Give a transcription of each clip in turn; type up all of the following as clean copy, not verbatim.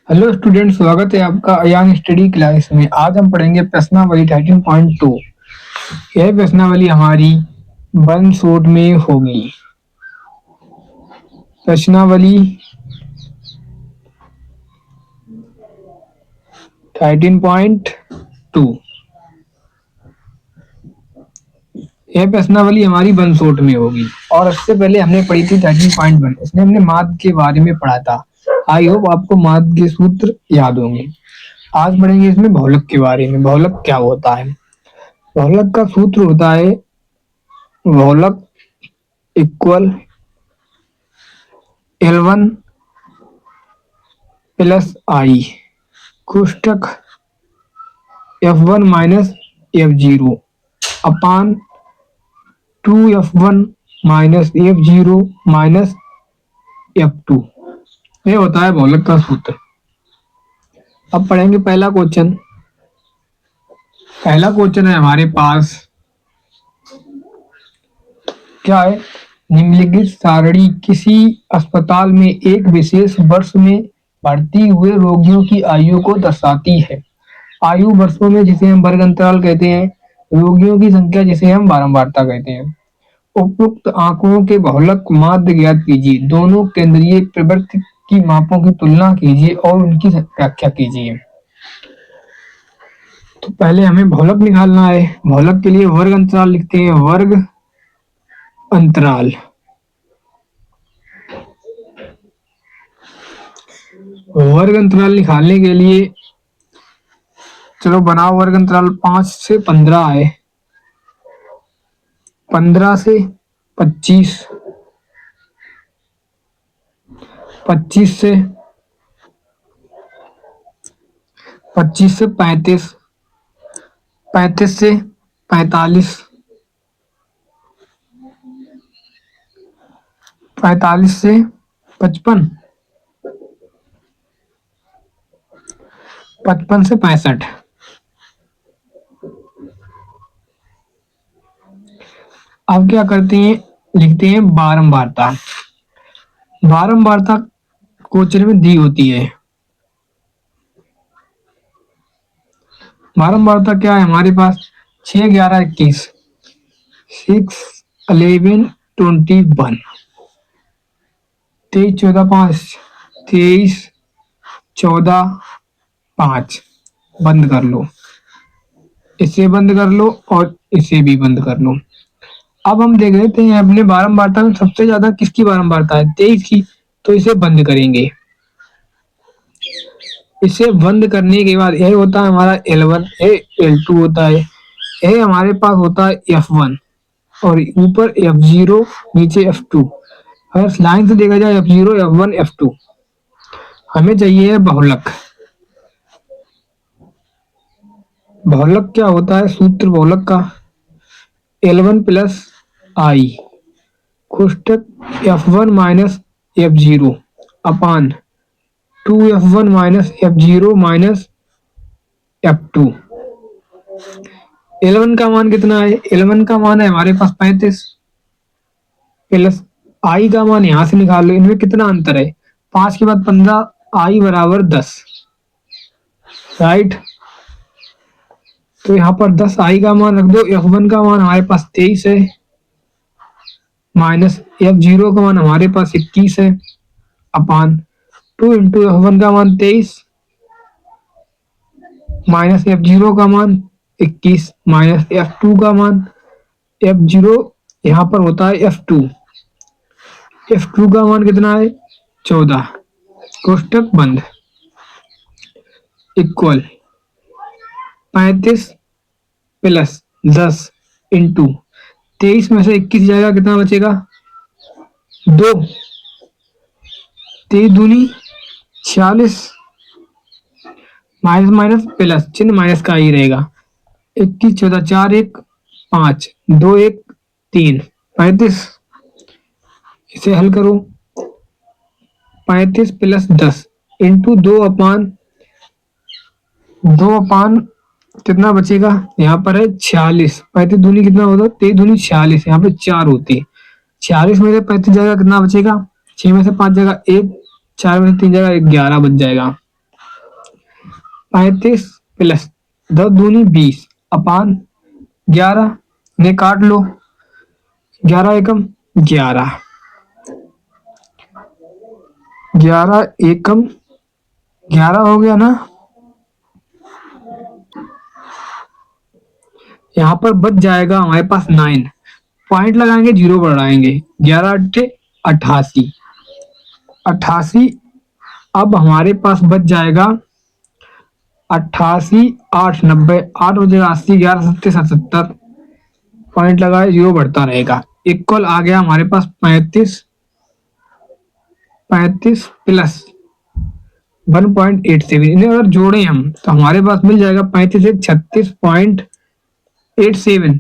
Hello student, स्वागत है आपका अयान स्टडी क्लास में। आज हम पढ़ेंगे प्रश्नावली 13.2। यह प्रश्नावली हमारी वन शॉट में होगी। प्रश्नावली 13.2। यह प्रश्नावली हमारी वन शॉट में होगी और इससे पहले हमने पढ़ी थी 13.1। इसमें हमने माध्य के बारे में पढ़ा था। आई होप आपको माध्य के सूत्र याद होंगे। आज पढ़ेंगे इसमें बहुलक के बारे में। बहुलक क्या होता है? बहुलक का सूत्र होता है बहुलक इक्वल L1 प्लस आई कोष्टक F1 माइनस F0 अपान 2F1 minus F0 minus F2। ये होता है बहुलक का सूत्र। अब पढ़ेंगे पहला क्वेश्चन। पहला क्वेश्चन है हमारे पास, क्या है? निम्नलिखित सारणी किसी अस्पताल में एक विशेष वर्ष में भर्ती हुए रोगियों की आयु को दर्शाती है। आयु वर्षों में जिसे हम वर्ग अंतराल कहते हैं, रोगियों की संख्या जिसे हम बारंबारता कहते हैं। उपयुक्त आंकड़ों के बहुलक माध्य ज्ञात कीजिए। दोनों केंद्रीय प्रवृत्ति की मापों की तुलना कीजिए और उनकी व्याख्या कीजिए। तो पहले हमें बहुलक निकालना है। बहुलक के लिए वर्ग अंतराल लिखते हैं। वर्ग अंतराल वर्ग अंतराल निकालने के लिए चलो बनाओ वर्ग अंतराल। 5 से 15 है, 15 से 25, 25 से 35, 35 से 45, 45 से 55, 55 से 65। अब क्या करते हैं, लिखते हैं बारंबारता। बारंबारता क्वेश्चन में दी होती है। बारंबारता क्या है हमारे पास? 6, 11, 21, 6, 11, 21, 23, 14, 5, 23, 14, 5। बंद कर लो, इसे बंद कर लो और इसे भी बंद कर लो। अब हम देख लेते हैं अपने बारंबारता में सबसे ज्यादा किसकी बारंबारता है? 23 की। तो इसे बंद करेंगे। इसे बंद करने के बाद यह होता है हमारा L1, L2 होता है, यह हमारे पास होता है F1 और ऊपर F0, नीचे F2। अगर लाइन से देखा जाए F0, F1, F2। हमें चाहिए बहुलक। बहुलक क्या होता है? सूत्र बहुलक का L1 प्लस आई कोष्टक F1 माइनस F0 अपान 2F1 minus F0 minus F2। L1 का मान कितना है? L1 का मान है हमारे पास 35 प्लस आई का मान यहां से निकाल लो। इनमें कितना अंतर है? 5 के बाद 15, आई बराबर 10, राइट। तो यहाँ पर 10 आई का मान रख दो। F1 का मान हमारे पास 23 है माइनस F0 का मान हमारे पास 21 है अपान 2 इंटू F1 का मान 23 माइनस F0 का मान 21 माइनस F2 का मान F0 यहाँ पर होता है F2। F2 का मान कितना है? 14। कोष्टक बंद इक्वल 35 प्लस 10 इंटू 23 में से 21 जाएगा, कितना बचेगा? 2। 23 दूनी 46 माइनस माइनस प्लस, चिन्ह माइनस का ही रहेगा। 21, 14, 4, 1, 5, 2, 1, 3, 35। इसे हल करो। 35 प्लस 10 इंटू 2 अपान कितना बचेगा? यहाँ पर है 46। 35 दूनी कितना होता? 23 दूनी 46, यहाँ पे 4 होती है। 46 में से 35 जाएगा, कितना बचेगा? 6 में से 5 जाएगा 1, 4 में से 3 जाएगा 11 बच जाएगा। 35 प्लस 10 दूनी 20 अपान 11 ने काट लो, 11 एकम 11, 11 एकम 11 हो गया ना। यहाँ पर बच जाएगा हमारे पास 9, पॉइंट लगाएंगे, जीरो बढ़ाएंगे, 11 अट्ठे 88, 88। अब हमारे पास बच जाएगा 88, 8 90, 8 हो जाएगा 80, 11 सत्ते 77, पॉइंट लगाए, जीरो बढ़ता रहेगा। इक्वल आ गया हमारे पास 35, 35 प्लस 1.87। इन्हें अगर जोड़े हम तो हमारे पास मिल जाएगा 35 से 36.87।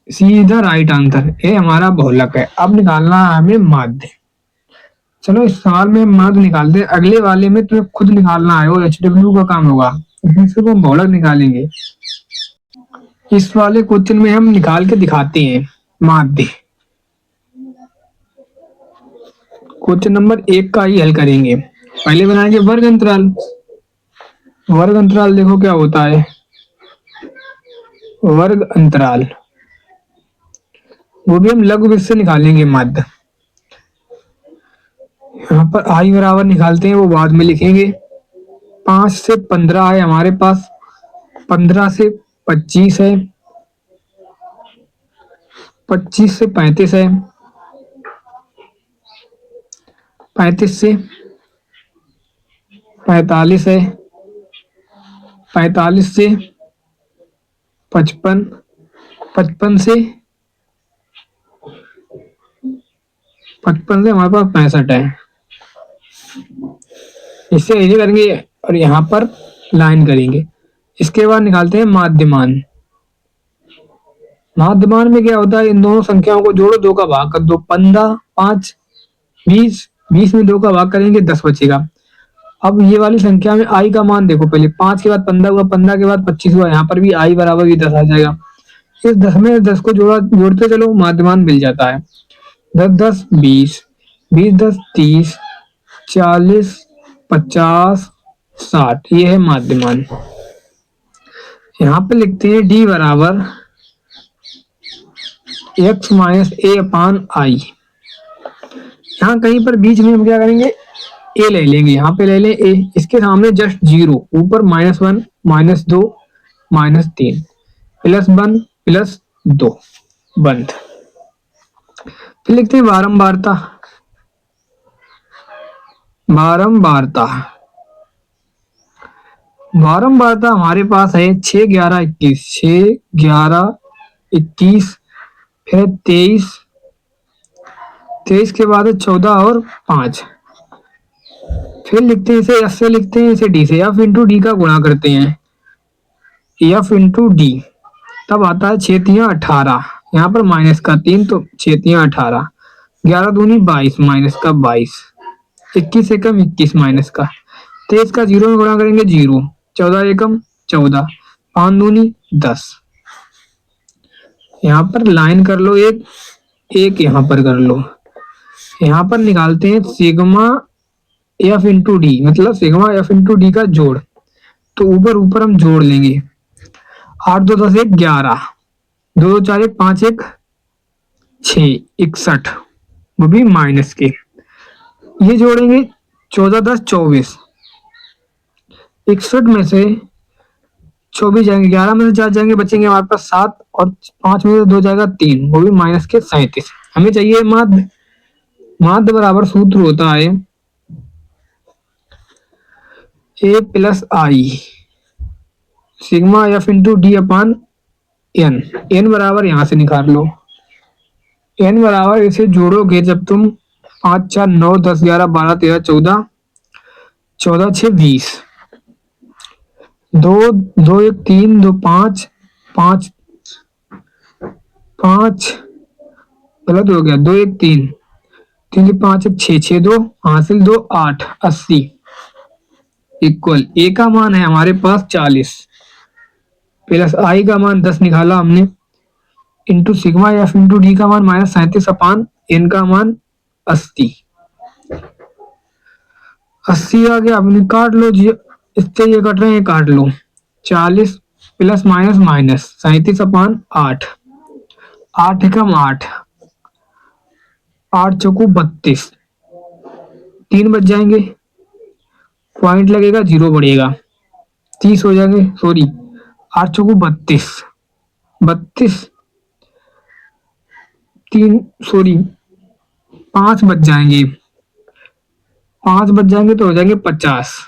सी इज द राइट आंसर, ये हमारा बहुलक है। अब निकालना है हमें माध्य। चलो इस सवाल में हम माध्य निकालते हैं, अगले वाले में तुम्हें खुद निकालना है, वो HW का काम होगा, इसमें सिर्फ हम बहुलक निकालेंगे। इस वाले क्वेश्चन में हम निकाल के दिखाते हैं माध्य। क्वेश्चन नंबर 1 का ही हल करेंगे। पहले बनाएंगे वर्ग अंतराल। वर्ग अंतराल देखो क्या होता है, वर्ग अंतराल, वो भी हम लघु वृत्त से निकालेंगे माध्य। यहाँ पर आई बराबर निकालते हैं, वो बाद में लिखेंगे। 5 से 15 है हमारे पास, 15 से 25 है, 25 से 35 है, 35 से 45 है, 45 से 55, 55 से हमारे पास 65 है। इससे इजी करेंगे और यहाँ पर लाइन करेंगे। इसके बाद निकालते हैं माध्यमान। माध्यमान में क्या होता है, इन दोनों संख्याओं को जोड़ो, 2 का भाग कर दो, 15, 5, 20, 20 में 2 का भाग करेंगे, 10 बचेगा। अब ये वाली संख्या में आई का मान देखो, पहले 5 के बाद 15 हुआ, 15 के बाद 25 हुआ, यहाँ पर भी आई बराबर भी 10 आ जाएगा। इस 10 में 10 को जोड़ते चलो, माध्यमान मिल जाता है। 10 10 20, 20 10 30, 40, 50, 60, ये है माध्यमान। यहाँ पे लिखते हैं डी बराबर x माइनस ए अपान आई। यहाँ कहीं पर बीच में हम क्या करेंगे, ए ले लेंगे, यहाँ पे ले लें ए, इसके सामने जस्ट जीरो, ऊपर -1, -2, -3, +1 +2, बंद। फिर लिखते हैं बारंबारता। बारंबारता, बारंबारता हमारे पास है 6 11 21, 6 11 21, फिर 23, 23 के बाद 14 और 5। फिर लिखते हैं इसे एफ से, लिखते हैं इसे डी से, एफ इंटू डी का गुणा करते हैं, एफ इंटू डी, तब आता है 6 3 18, यहाँ पर माइनस का 3 तो 6 3 18, 11 दूनी 22, माइनस का 22, 21 एकम 21, माइनस का 23 का 0 में गुणा करेंगे 0, 14 एकम 14, 5 दूनी 10। यहाँ पर लाइन कर लो, एक एक यहाँ पर कर लो। यहाँ पर निकालते हैं सिग्मा एफ इंटू डी, मतलब सिग्मा एफ इंटू डी का जोड़, तो ऊपर ऊपर हम जोड़ लेंगे। 8 2 10 1 11, 2 2 4 1 5 1 6 61, वो भी माइनस के, ये जोड़ेंगे 14 10 24, 61 में से 24 जाएंगे, 11 में से 4 जाएंगे, बचेंगे हमारे पास 7, और 5 में से 2 जाएगा 3, वो भी माइनस के 37। हमें चाहिए माध्य। माध्य बराबर सूत्र होता है A plus I sigma F into D upon N. N बराबर यहां से निकाल लो, एन बराबर इसे जोड़ोगे जब तुम 5 4 9 10 11 12 13 14, 14 6 20, 2 2 1 3 2 5 5 5, गलत हो गया, 2 1 3 3 5 1 6 6 2 हासिल 2 8, 80 इक्वल ए का मान है हमारे पास 40, प्लस आई का मान 10 निकाला हमने, into sigma F into D का मान -37 अपान एन का मान 80। 80 आ गया, अपने काट लो जी, इससे ये कट रहे हैं, काट लो। 40 प्लस माइनस माइनस 37/8, 8 एकम 8, 8 चौको 32, 3 बच जाएंगे, पॉइंट लगेगा, जीरो बढ़ेगा, 30 हो जाएंगे, सॉरी 8 चौको 32, 32, 3 सॉरी 5 बच जाएंगे, 5 बच जाएंगे तो हो जाएंगे 50,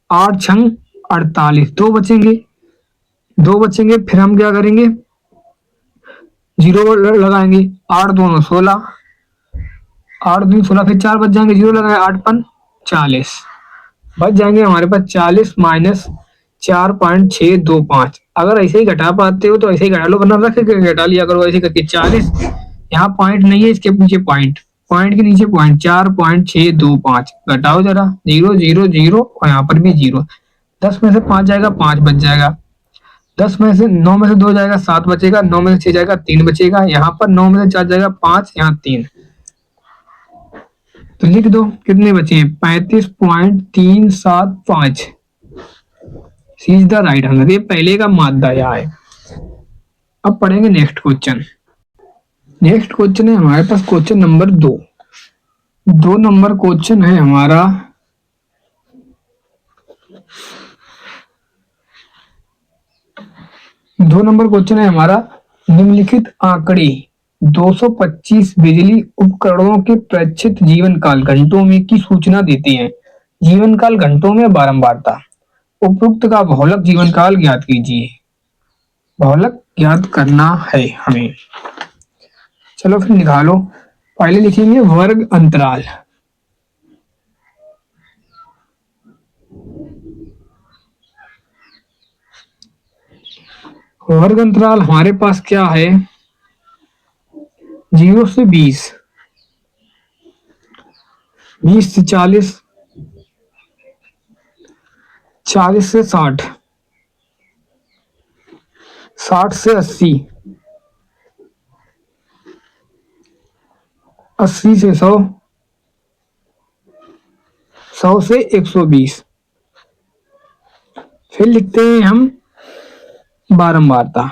8 छंग 48, दो बचेंगे, दो बचेंगे, फिर हम क्या करेंगे, जीरो लगाएंगे, 8 दोनों 16, 8 दूनी 16, फिर 4 बच जाएंगे, जीरो लगाए, 8 पन 40, बच जाएंगे हमारे पास 40 माइनस 4.625। अगर ऐसे ही घटा पाते हो तो ऐसे ही घटा लो, वरना रख के घटा लिया करो ऐसे करके। 40, यहाँ पॉइंट नहीं है, इसके नीचे पॉइंट, पॉइंट के नीचे पॉइंट, 4.625 घटाओ जरा, जीरो जीरो जीरो, और यहाँ पर भी जीरो। 10 में से 5 जाएगा, 5 बच जाएगा, 10 में से 9 में से 2 जाएगा, 7 बचेगा, 9 में से 6 जाएगा, 3 बचेगा, यहाँ पर 9 में से 4 जाएगा, 5, यहाँ 3, तो लिख दो कितने बचे हैं, 35.375। सी इज द राइट आंसर, ये पहले का मादा यहाँ है। अब पढ़ेंगे नेक्स्ट क्वेश्चन। नेक्स्ट क्वेश्चन है हमारे पास क्वेश्चन नंबर 2। 2 नंबर क्वेश्चन है हमारा, दो नंबर क्वेश्चन है हमारा, निम्नलिखित आंकड़े 225 बिजली उपकरणों के प्रक्षित जीवन काल घंटों में की सूचना देते हैं। जीवन काल घंटों में, बारंबारता, उपयुक्त का बहुलक जीवन काल ज्ञात कीजिए। बहुलक ज्ञात करना है हमें। चलो फिर निकालो। पहले लिखेंगे वर्ग अंतराल। वर्ग अंतराल हमारे पास क्या है, 0 से 20, 20 से 40, 40 से 60, 60 से 80, 80 से 100, 100 से 120। फिर लिखते हैं हम बारंबारता।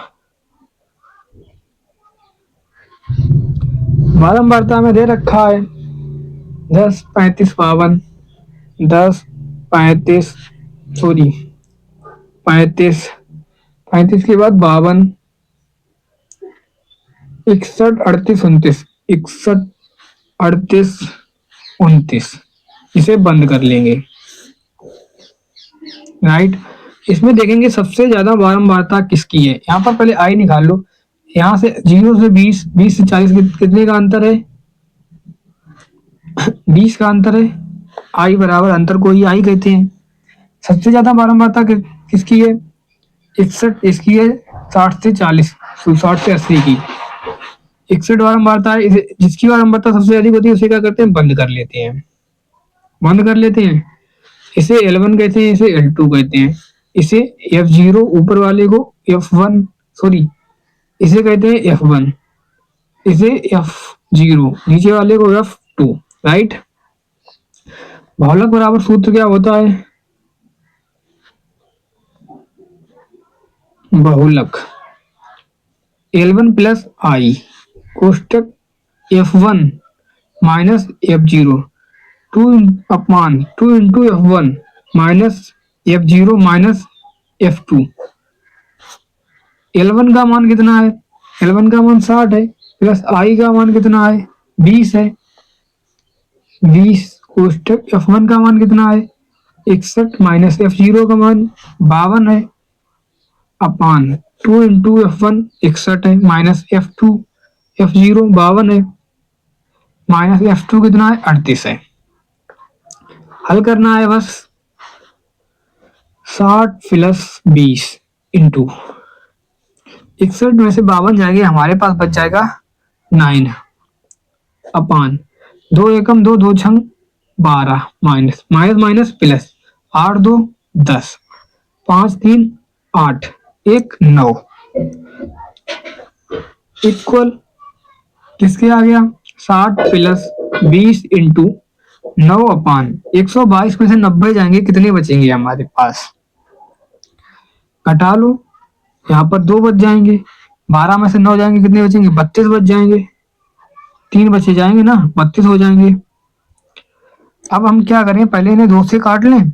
बारंबारता में दे रखा है 10, 35, 52, 10, 35, सॉरी 35, 35 के बाद 52, 61, 38, 29, 61, 38, 29, इसे बंद कर लेंगे, राइट। इसमें देखेंगे सबसे ज्यादा बारंबारता किसकी है। यहाँ पर पहले आई निकाल लो, यहाँ से 0 से 20, 20 से 40 कितने का अंतर है, 20 का अंतर है। आई बराबर अंतर को ही आई कहते हैं। सबसे ज्यादा बारंबारता किसकी है, 61 इसकी है, 60 से 40, 60 से 80 की 61 बारंबारता है। जिसकी बारंबारता सबसे अधिक होती है उसे क्या करते हैं, बंद कर लेते हैं, बंद कर लेते हैं। इसे L1 कहते हैं, इसे L2 कहते हैं, इसे F0 ऊपर वाले को F1, सॉरी इसे कहते हैं F1, इसे F0 नीचे वाले को F2, राइट। बहुलक बराबर सूत्र क्या होता है, बहुलक L1 प्लस आई कोष्टक F1 minus F0, 2 into F1 minus F0 minus F2। L1 का मान कितना है, L1 का मान 60 है, प्लस आई का मान कितना है, 20 है, 20 कोष्टक F1 का मान कितना है, 61 माइनस F0 का मान 52 है, अपान 2 इंटू F1 61 है, माइनस F2 F0 52 है, माइनस F2 कितना है, 38 है। हल करना है बस, 60 प्लस 20 इंटू 61 में से 52 जाएंगे, हमारे पास बच जाएगा 9 अपान 2 एकम 2, 2 छंग 12, minus minus minus plus 8 2 10, 5 3 8, 1 9, equal किसके आ गया, 60 प्लस 20 इंटू 9/122 में से 90 जाएंगे, कितने बचेंगे हमारे पास? घटा लो, यहाँ पर 2 बच जाएंगे। 12 में से 9 जाएंगे, कितने बचेंगे? 32 बच जाएंगे। 3 बचे जाएंगे ना, 32 हो जाएंगे। अब हम क्या करें, पहले इन्हें 2 से काट लें।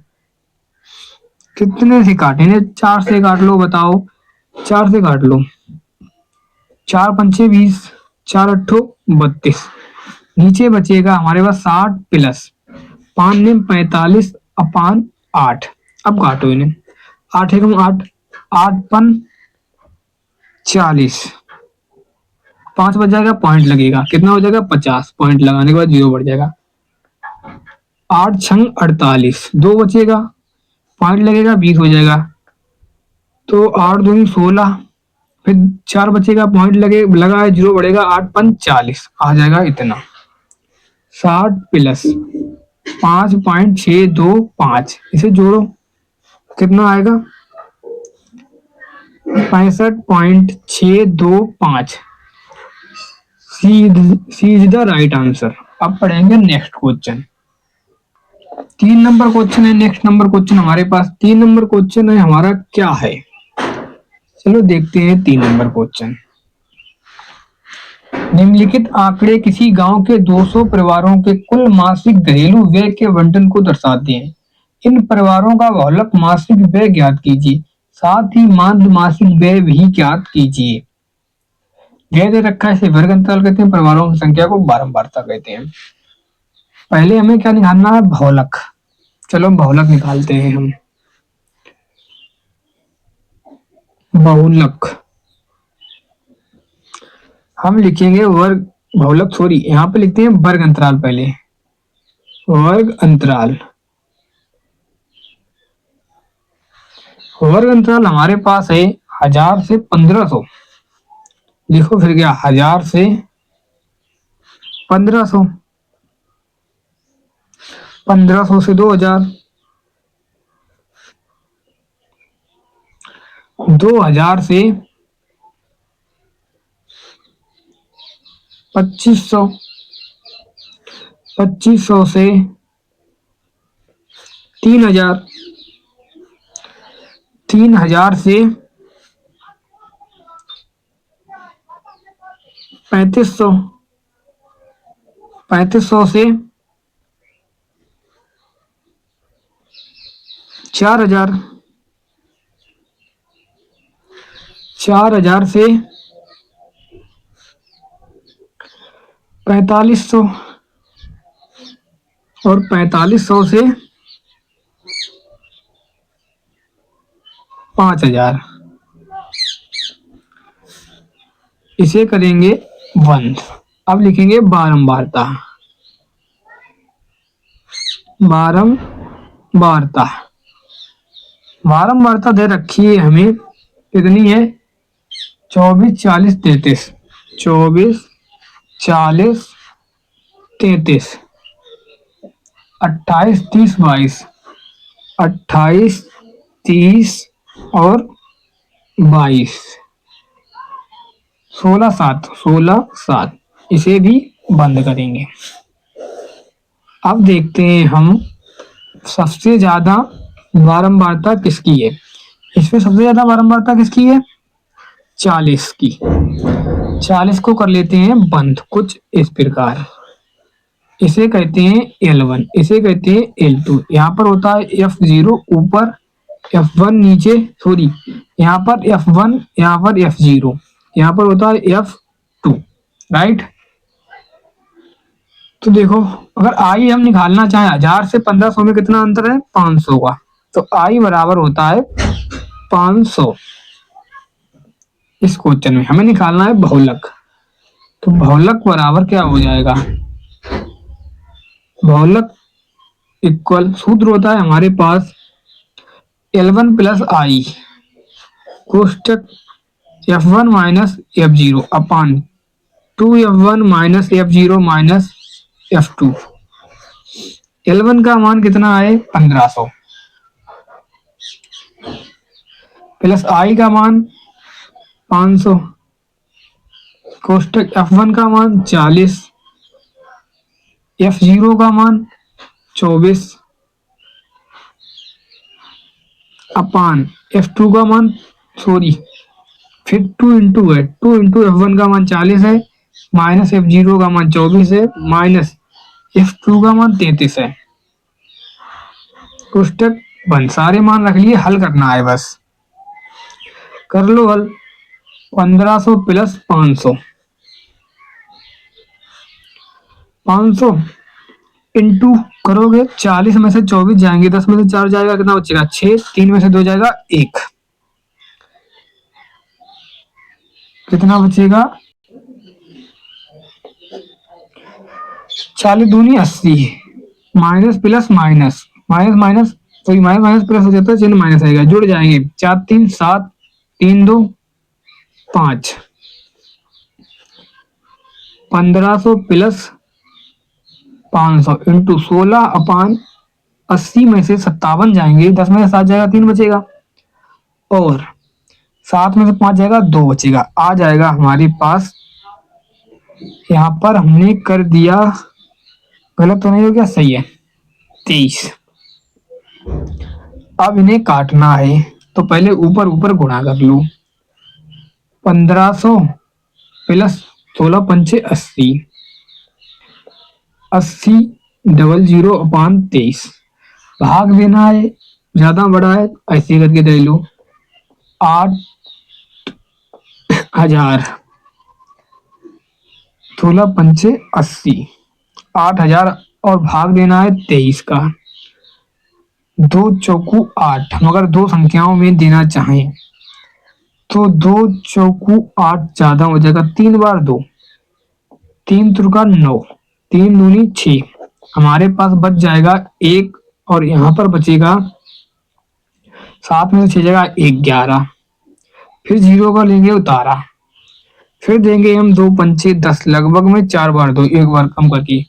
कितने से काटें? इन्हें 4 से काट लो, बताओ। 4 से काट लो। 4 पंचे 20, 4 अट्ठो 32। नीचे बचेगा हमारे पास 60 प्लस 5 ने 45/8। अब काटो इन्हें। 8 एकम 8, 8 पन 40। 5 बच जाएगा, पॉइंट लगेगा, कितना हो जाएगा? 50। पॉइंट लगाने के बाद 0 बढ़ जाएगा। 8 छंग 48, 2 बचेगा, पॉइंट लगेगा, 20 हो जाएगा। तो 8 दूनी 16, फिर 4 बचेगा, पॉइंट लगा है, 0 बढ़ेगा, 8 पन 40 आ जाएगा इतना। 60 प्लस 5.625, इसे जोड़ो, कितना आएगा? 65.625। सी इज द राइट आंसर। अब पढ़ेंगे नेक्स्ट क्वेश्चन। 3 नंबर क्वेश्चन है। नेक्स्ट नंबर क्वेश्चन हमारे पास 3 नंबर क्वेश्चन है हमारा, क्या है? चलो देखते हैं 3 नंबर क्वेश्चन। निम्नलिखित आंकड़े किसी गांव के 200 परिवारों के कुल मासिक घरेलू व्यय के आवंटन को दर्शाते हैं। इन परिवारों का बहुलक मासिक व्यय ज्ञात कीजिए, साथ ही माध्य मासिक व्यय भी ज्ञात कीजिए। व्यय दे रखा है, इसे वर्ग अंतराल कहते हैं, परिवारों की संख्या को बारंबारता कहते हैं। पहले हमें क्या निकालना है? बहुलक। चलो बहुलक निकालते हैं हम। बहुलक हम लिखेंगे वर्ग, बहुलक सॉरी, यहाँ पे लिखते हैं वर्ग अंतराल। पहले वर्ग अंतराल। वर्ग अंतराल हमारे पास है 1000 से 1500। लिखो फिर क्या? 1000 से 1500, 1500 से 2000, 2000 से 2500, 2500 से 3000, 3000 से 3500, 3500 से 4000, 4000 से 4500 और 4500 से 5000। इसे करेंगे बंद। अब लिखेंगे बारंबारता। बारंबारता, बारंबारता दे रखी है हमें, कितनी है? 24, 40, 33। 24, 40, 33, 28, 30, 22, 28, 30 और 22, 16, 7, 16, 7। इसे भी बंद करेंगे। अब देखते हैं हम सबसे ज्यादा बारंबारता किसकी है। इसमें सबसे ज्यादा बारंबारता किसकी है? 40 की। 40 को कर लेते हैं बंद कुछ इस प्रकार। इसे कहते हैं L1, इसे कहते हैं L2। यहाँ पर होता है F0 ऊपर, F1 नीचे, सॉरी यहाँ पर F1, यहाँ पर F0, यहाँ पर होता है F2, राइट। तो देखो, अगर आई हम निकालना चाहें 1000 से 1500 में कितना अंतर है? 500 का। तो आई बराबर होता है 500। इस क्वेश्चन में हमें निकालना है बहुलक। तो बहुलक बराबर क्या हो जाएगा? बहुलक इक्वल सूत्र होता है हमारे पास L1 प्लस आई कोष्टक F1 माइनस F0 अपान 2F1 minus F0 minus F2। L1 का मान कितना है? 1500 प्लस आई का मान 500 कोष्टक F1 का मान 40, F0 का मान 24 अपान F2 का मान, सॉरी, फिर 2 इंटू है, 2 इंटू F1 का मान 40 है, माइनस F0 का मान 24 है, माइनस F2 का मान 33 है। कोष्टक बंद। सारे मान रख लिए, हल करना है बस। कर लो हल। 1500 प्लस 500, 500 इंटू करोगे, 40 में से 24 जाएंगे, 10 में से 4 जाएगा, कितना बचेगा 6, 3 में से 2 जाएगा 1, कितना बचेगा 40 दूनी 80, minus plus minus, minus minus, तो माइनस माइनस प्लस हो जाता है, चिन्ह माइनस आएगा, जुड़ जाएंगे, 4 3 7, 3 2 5, 1500 प्लस 500 इंटू 16 अपान 80 में से 57 जाएंगे, 10 में से 7 जाएगा, 3 बचेगा, और 7 में से 5 जाएगा, 2 बचेगा। आ जाएगा हमारे पास, यहाँ पर हमने कर दिया, गलत तो नहीं हो गया, सही है, 23। अब इन्हें काटना है, तो पहले ऊपर ऊपर गुणा कर लो। 1500 प्लस 16 पंचे 80, 80 डबल 0 अपान 23, भाग देना है, ज्यादा बड़ा है ऐसे करके दे लो, 8000, 16 पंचे 80, 8000, और भाग देना है 23 का, 2 चौकू 8, मगर दो संख्याओं में देना चाहें तो 2 चौकू 8 ज्यादा हो जाएगा, 3 बार 2, 3 तुरका 9, 3 दूनी 6, हमारे पास बच जाएगा 1, और यहाँ पर बचेगा 7 में से 6 जाएगा 11, फिर 0 का लेंगे उतारा, फिर देंगे हम 2 पंचे 10, लगभग में 4 बार 2, एक बार कम करके,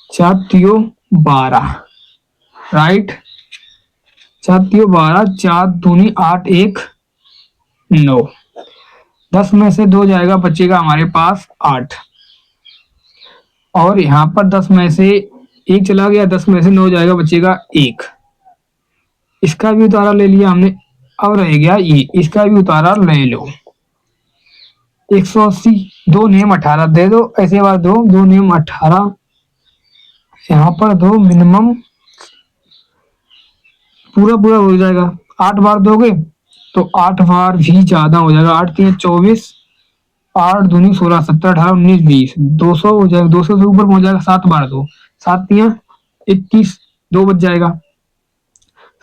4 तियो 12, राइट, 4 तियो 12, 4 दूनी 8, 1 9, 10 में से 2 जाएगा, बचेगा हमारे पास 8, और यहाँ पर 10 में से 1 चला गया, 10 में से 9 जाएगा, बचेगा 1, इसका भी उतारा ले लिया हमने। अब रह गया ये, इसका भी उतारा ले लो, 180, 2 नियम 18 दे दो, ऐसे बार दो, 2 नियम 18, यहाँ पर दो, मिनिमम पूरा पूरा हो जाएगा, 8 बार दोगे तो 8 बार भी ज्यादा हो जाएगा, 8 3 24, 8 दूनी 16, 17 18 19 20, 200 हो जाएगा, 200 से ऊपर पहुंच जाएगा, 7 बार दो, 7 3 21, 2 बच जाएगा,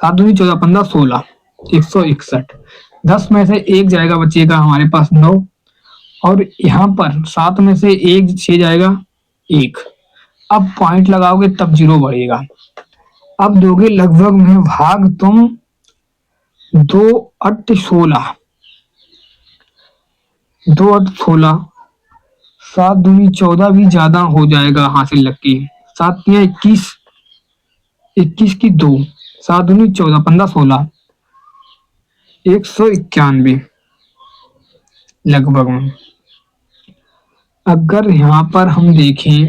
7 दूनी 14 15 16, 161, 10 में से 1 जाएगा, बचेगा हमारे पास 9, और यहाँ पर 7 में से 1 6 जाएगा 1, अब पॉइंट लगाओगे तब 0 बढ़ेगा। अब दोगे लगभग में भाग तुम 2 8 16, 2 8 16, 7 दूनी 14 भी ज्यादा हो जाएगा हासिल लग के, 7 3 21, 21 की 2, 7 दूनी 14 15 16, 191 लगभग में। अगर यहाँ पर हम देखें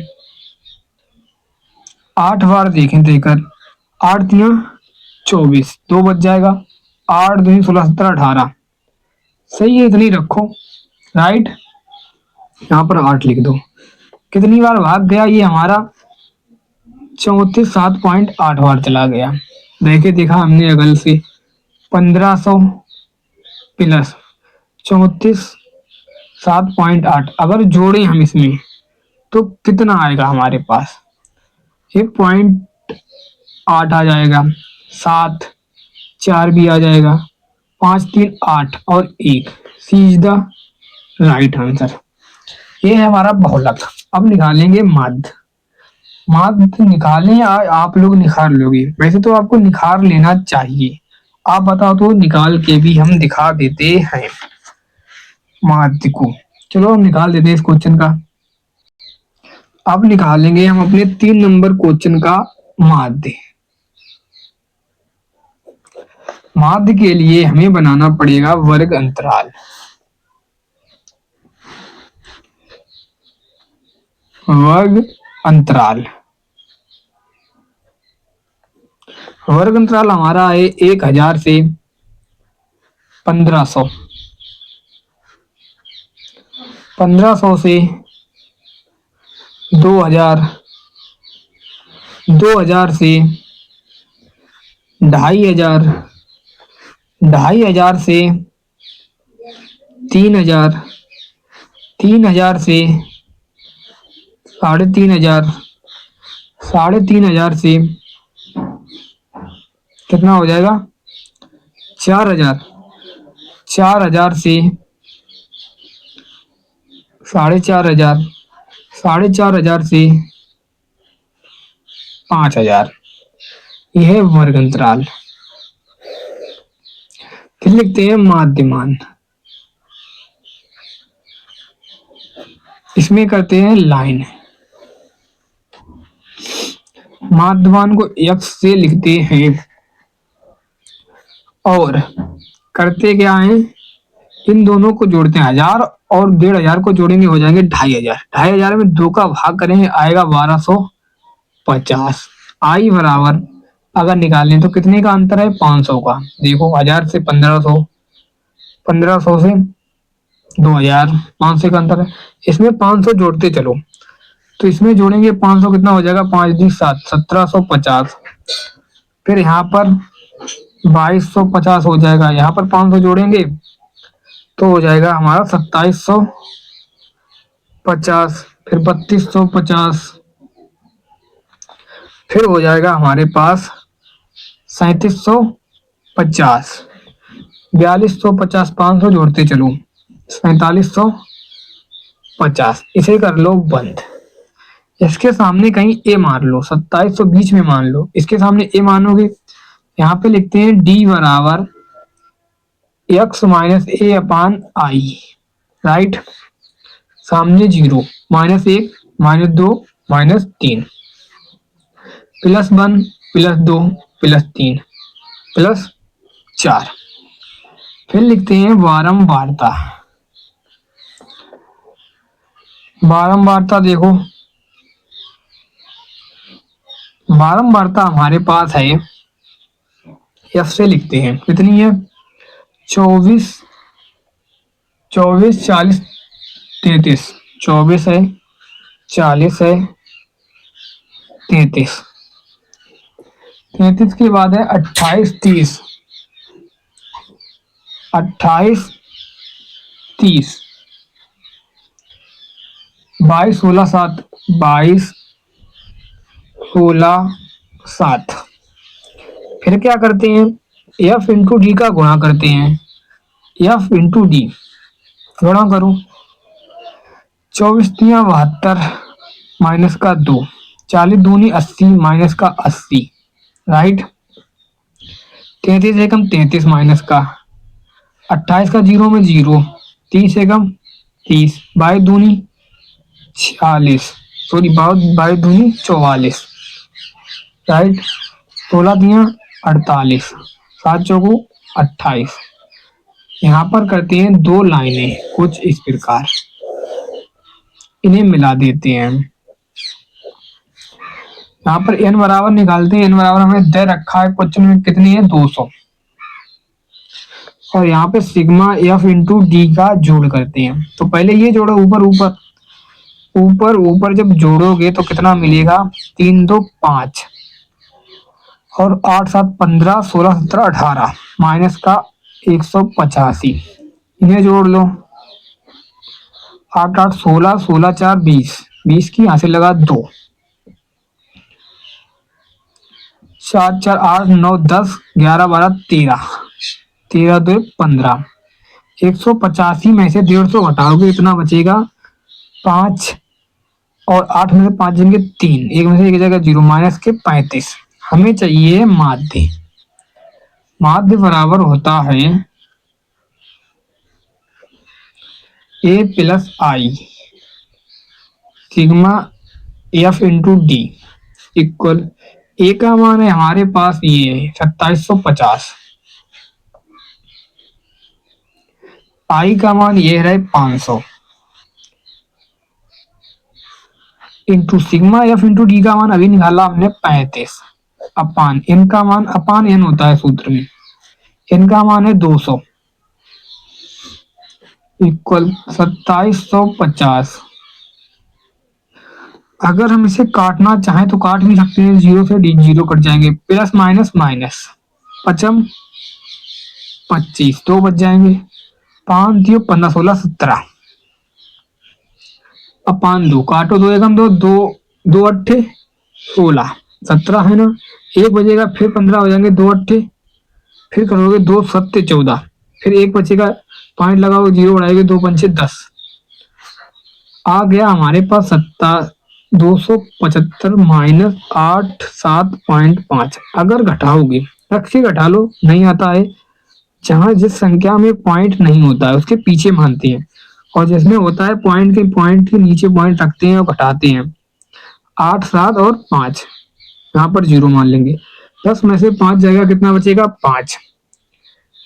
8 बार देखें देकर, 8 3 24, 2 बच जाएगा, 8 दूनी 16 17 18, सही है, इतनी रखो, राइट, यहाँ पर 8 लिख दो, कितनी बार भाग गया ये हमारा, 34 7.8 बार चला गया। देखे देखा हमने अगल से, 1500 प्लस 34 7.8, अगर जोड़े हम इसमें तो कितना आएगा हमारे पास, 1.8 आ जाएगा, 7 4 भी आ जाएगा, 5 3 8 और 1, सी इज द राइट आंसर। ये है हमारा बहुलक। अब निकालेंगे माध्य। माध्य निकालें या आप लोग निखार लोगे, वैसे तो आपको निखार लेना चाहिए, आप बताओ तो निकाल के भी हम दिखा देते हैं माध्य को। चलो हम निकाल देते हैं इस क्वेश्चन का। अब निकालेंगे हम अपने 3 नंबर क्वेश्चन का माध्य। माध्य के लिए हमें बनाना पड़ेगा वर्ग अंतराल। वर्ग अंतराल वर्ग अंतराल हमारा है 1000 से 1500, 1500 से 2000, 2000 से 2500, 2500 से 3000, 3000 से 3500, 3500 से कितना हो जाएगा 4000, 4000 से 4500, 4500 से 5000। यह है वर्ग अंतराल। फिर लिखते हैं माध्यमान। इसमें करते हैं लाइन। माध्यमान को x से लिखते हैं और करते क्या है, इन दोनों को जोड़ते हैं। 1000 और 1500 को जोड़ेंगे हो जाएंगे 2500। 2500 में 2 का भाग करेंगे आएगा 1250। आई बराबर अगर निकालें तो कितने का अंतर है 500 का। देखो 1000 से 1500, 1500 से 2000, 500 का अंतर है। इसमें 500 जोड़ते चलो तो इसमें जोड़ेंगे 500 कितना हो जाएगा 5 × 7 1750। फिर यहाँ पर 2250 हो जाएगा। यहाँ पर 500 जोड़ेंगे तो हो जाएगा हमारा 2750, फिर 3250, फिर हो जाएगा हमारे पास 3750, 4250, 500 जोड़ते चलो 4750। इसे कर लो बंद। इसके सामने कहीं ए मान लो, 2700 बीच में मान लो, इसके सामने ए मानोगे। यहाँ पे लिखते हैं डी बराबर x माइनस ए अपान आई, राइट। सामने 0, -1, -2, -3, +1, +2, +3, +4। फिर लिखते हैं बारंबारता। बारंबारता देखो, बारंबारता हमारे पास है, एफ से लिखते हैं। कितनी है 24, 24, 40, 33, 24 है, 40 है, 33, 33 के बाद है 28, 30, 28, 30, 22, 16, 7, 22, 16, 7। फिर क्या करते हैं एफ इंटू डी का गुणा करते हैं। एफ इंटू डी गुणा करो, 24 × 72 माइनस का 2, 40 दूनी 80 माइनस का 80, राइट। 33 एकम 33 माइनस का 28 का 0 में 0, 30 एकम 30, 22 दूनी 46, सॉरी 22 दूनी 44, राइट। 16 दिया 48, 7 चौको 28। यहाँ पर करते हैं 2 लाइनें कुछ इस प्रकार, इन्हें मिला देते हैं। यहाँ पर n बराबर निकालते हैं। n बराबर हमें दे रखा है क्वेश्चन में, कितनी है 200। और यहाँ पे सिग्मा एफ इंटू डी का जोड़ करते हैं। तो पहले ये जोड़ो ऊपर ऊपर ऊपर ऊपर, जब जोड़ोगे तो कितना मिलेगा 3 2 5 और 8 7 15 16 17 18 माइनस का 185। इन्हें जोड़ लो, 8 8 16, 16 4 20, 20 की यहाँ से लगा 2, 4 4 8 9 10 11 12 13, 13 2 15। 185 में से 150 घटाओगे इतना बचेगा 5 और 8 में से 5 जाएंगे 3, एक में से एक जगह 0, माइनस के 35। हमें चाहिए माध्य। माध्य बराबर होता है A plus I sigma F into D equal, A का मान है हमारे पास ये 2750, आई का मान ये है 500 into sigma F into D का मान अभी निकाला हमने 35। अपान n का मान अपान n होता है सूत्र में, n का मान है 200 इक्वल 2750। अगर हम इसे काटना चाहें तो काट भी सकते हैं, जीरो से जीरो कट जाएंगे, प्लस माइनस माइनस, पचम 25 दो बच जाएंगे, 5 दियो 15 16 17 अपान 2, काटो 2 एकम 2, 2 2 अट्ठे 16 17 है ना, एक बचेगा, फिर 15 हो जाएंगे, 2 अट्ठे, फिर करोगे 2 सत्ते 14, फिर एक बचेगा, पॉइंट लगाओ, जीरो बढ़ाएंगे, 2 पंचे 10, आ गया हमारे पास 275 माइनस 87.5। अगर घटाओगे, रख घटा लो, नहीं आता है, जहां जिस संख्या में पॉइंट नहीं होता है उसके पीछे मानते हैं, और जिसमें होता है पॉइंट के नीचे पॉइंट रखते हैं और घटाते हैं। 8 7 और 5 यहाँ पर जीरो मान लेंगे, 10 में से 5 जाएगा, कितना बचेगा 5,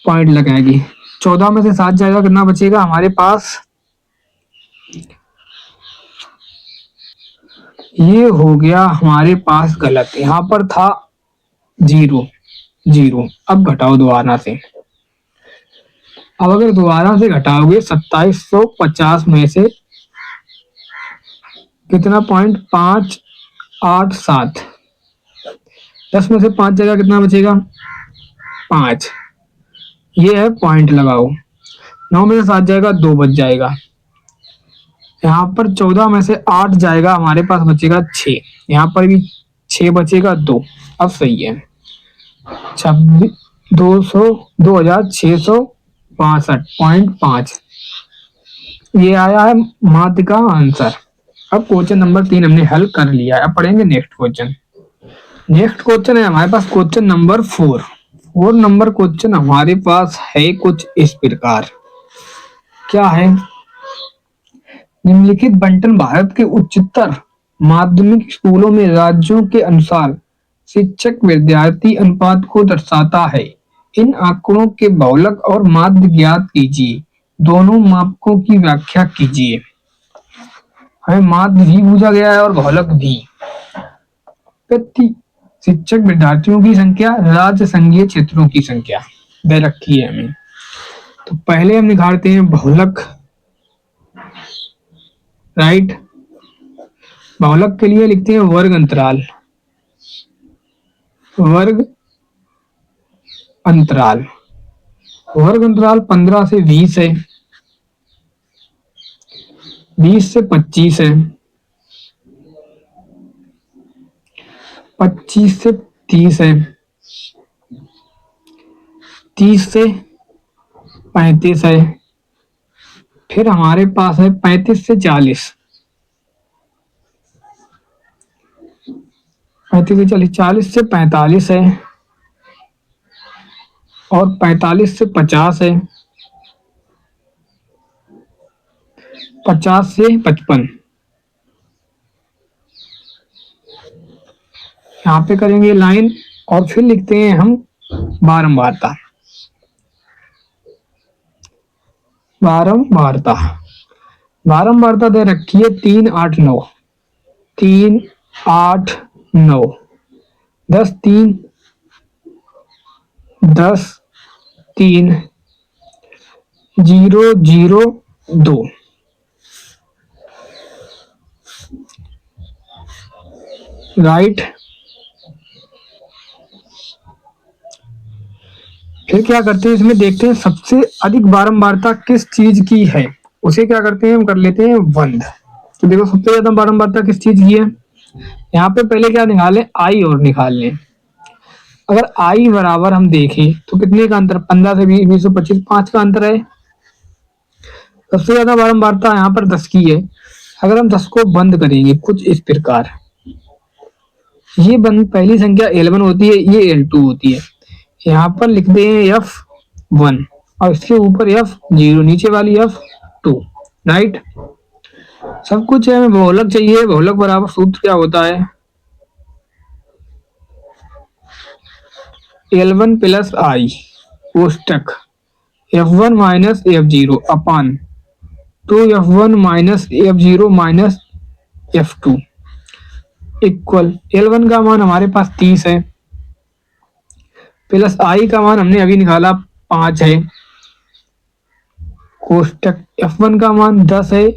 पॉइंट लगाएगी। 14 में से 7 जाएगा, कितना बचेगा हमारे पास, ये हो गया हमारे पास गलत, यहाँ पर था जीरो जीरो। अब घटाओ दोबारा से, अब अगर दोबारा से घटाओगे 2750 में से कितना पॉइंट 587, 10 में से 5 जाएगा, कितना बचेगा 5, ये है पॉइंट लगाओ। 9 में से 7 जाएगा, 2 बच जाएगा, यहाँ पर 14 में से 8 जाएगा, हमारे पास बचेगा 6, यहाँ पर भी 6 बचेगा 2। अब सही है, 26 200 2662.5, ये आया है माध्य का आंसर। अब क्वेश्चन नंबर 3 हमने हल कर लिया है, अब पढ़ेंगे नेक्स्ट क्वेश्चन। नेक्स्ट क्वेश्चन है हमारे पास क्वेश्चन नंबर 4 नंबर क्वेश्चन हमारे पास है कुछ इस प्रकार, क्या है, निम्नलिखित बंटन भारत के उच्चतर माध्यमिक स्कूलों में राज्यों के अनुसार शिक्षक विद्यार्थी अनुपात को दर्शाता है। इन आंकड़ों के बहुलक और माध्य ज्ञात कीजिए, दोनों मापकों की व्याख्या कीजिए। हमें माध्य भी पूछा गया है और बहुलक भी। प्रति शिक्षक विद्यार्थियों की संख्या, राज्य संघीय क्षेत्रों की संख्या दे रखी है हमें। तो पहले हम निकालते हैं बहुलक, राइट। बहुलक के लिए लिखते हैं वर्ग अंतराल, वर्ग अंतराल, वर्ग अंतराल 15 से 20 है, 20 से 25 है, 25 से 30 है, 30 से 35 है, फिर हमारे पास है 35 से 40, 35 से 40, 40 से 45 है, और 45 से 50 है, 50 से 55। यहाँ पे करेंगे लाइन और फिर लिखते हैं हम बारंबारता, बारंबारता, बारंबारता दे रखी है 3 8 9, 3 8 9, 10 3 10 3 0 0 2, राइट। फिर क्या करते हैं, इसमें देखते हैं सबसे अधिक बारंबारता किस चीज की है, उसे क्या करते हैं हम कर लेते हैं बंद। तो देखो सबसे ज्यादा बारंबारता किस चीज की है, यहाँ पे पहले क्या निकालें, आई और निकाल लें। अगर आई बराबर हम देखें तो कितने का अंतर, 15 से 20, 20 से 25, 5 का अंतर है। सबसे ज्यादा बारंबारता यहाँ पर 10 की है। अगर हम 10 को बंद करेंगे कुछ इस प्रकार, ये बंद पहली संख्या L1 होती है, ये L2 होती है, यहाँ पर लिखते हैं F1 और इसके ऊपर F0, नीचे वाली F2, राइट। सब कुछ है, हमें बहुलक चाहिए, बहुलक बराबर सूत्र क्या होता है, L1 प्लस आई कोष्टक F1 माइनस F0 अपान 2F1 minus F0 minus F2 equal, L1 का मान हमारे पास 30 है, प्लस आई का मान हमने अभी निकाला 5 है, कोष्टक F1 का मान 10 है,